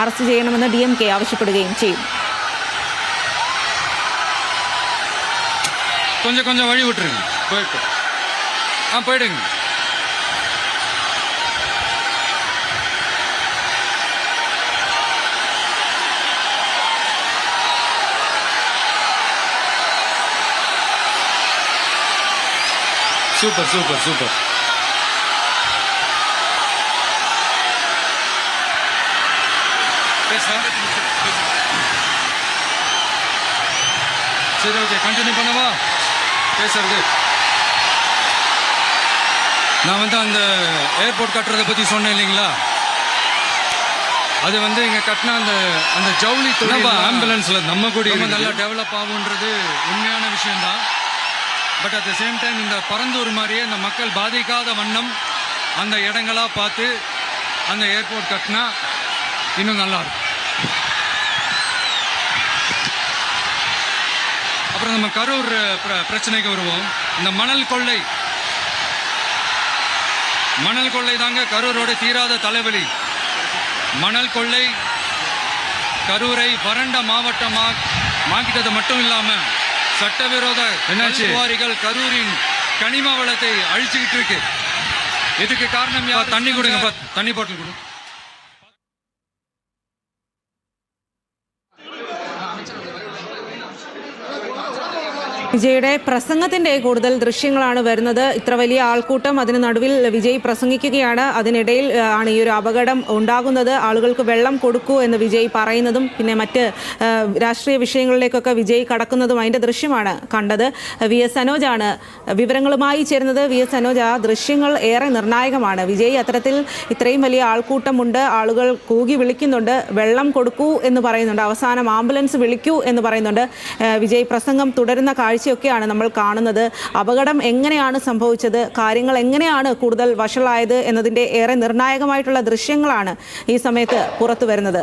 Arrest ചെയ്യണമെന്ന് DMK ആവശ്യപ്പെടുകയും ചെയ്യും. கொஞ்சம் வழி விட்டுருங்க, போயிடுங்க. சூப்பர். சரி, ஓகே, கண்டினியூ பண்ணவா பேசுறது? நான் அந்த ஏர்போர்ட் கட்டுறதை பற்றி சொன்னேன் இல்லைங்களா? அது இங்கே கட்டினா அந்த ஜவுளி தொழில் ஆம்புலன்ஸில் நம்ம கூட நல்லா டெவலப் ஆகுன்றது உண்மையான விஷயம்தான். But at the same time இந்த பரந்தூர் மாதிரியே இந்த மக்கள் பாதிக்காத வண்ணம் அந்த இடங்களாக பார்த்து அந்த ஏர்போர்ட் கட்டினா இன்னும் நல்லாயிருக்கும். அப்புறம் நம்ம கரூர் பிரச்சனைக்கு வருவோம். இந்த மணல் கொள்ளை தாங்க கரூரோட தீராத தலைவலி. மணல் கொள்ளை கரூரை வறண்ட மாவட்டமாக்கிட்டது மட்டும் இல்லாமல் சட்டவிரோத குவாரிகள் கரூரின் கனிம வளத்தை அழிச்சுக்கிட்டு இருக்கு. இதுக்கு காரணம் யார்? தண்ணி கொடுங்க, தண்ணி பாட்டில் கொடுங்க. വിജയുടെ പ്രസംഗത്തിൻ്റെ കൂടുതൽ ദൃശ്യങ്ങളാണ് വരുന്നത്. ഇത്ര വലിയ ആൾക്കൂട്ടം, അതിന് നടുവിൽ വിജയ് പ്രസംഗിക്കുകയാണ്. അതിനിടയിൽ ആണ് ഈ ഒരു അപകടം ഉണ്ടാകുന്നത്. ആളുകൾക്ക് വെള്ളം കൊടുക്കൂ എന്ന് വിജയ് പറയുന്നതും പിന്നെ മറ്റ് രാഷ്ട്രീയ വിഷയങ്ങളിലേക്കൊക്കെ വിജയ് കടക്കുന്നതും അതിൻ്റെ ദൃശ്യമാണ് കണ്ടത്. VS സനോജാണ് വിവരങ്ങളുമായി ചേരുന്നത്. VS സനോജ്, ആ ദൃശ്യങ്ങൾ ഏറെ നിർണായകമാണ്. വിജയ് അത്തരത്തിൽ ഇത്രയും വലിയ ആൾക്കൂട്ടമുണ്ട്, ആളുകൾ കൂകി വിളിക്കുന്നുണ്ട്, വെള്ളം കൊടുക്കൂ എന്ന് പറയുന്നുണ്ട്, അവസാനം ആംബുലൻസ് വിളിക്കൂ എന്ന് പറയുന്നുണ്ട്. വിജയ് പ്രസംഗം തുടരുന്ന കാഴ്ചയൊക്കെയാണ് നമ്മൾ കാണുന്നത്. അപകടം എങ്ങനെയാണ് സംഭവിച്ചത്, കാര്യങ്ങൾ എങ്ങനെയാണ് കൂടുതൽ വഷളായത് എന്നതിൻ്റെ ഏറെ നിർണായകമായിട്ടുള്ള ദൃശ്യങ്ങളാണ് ഈ സമയത്ത് പുറത്തു വരുന്നത്.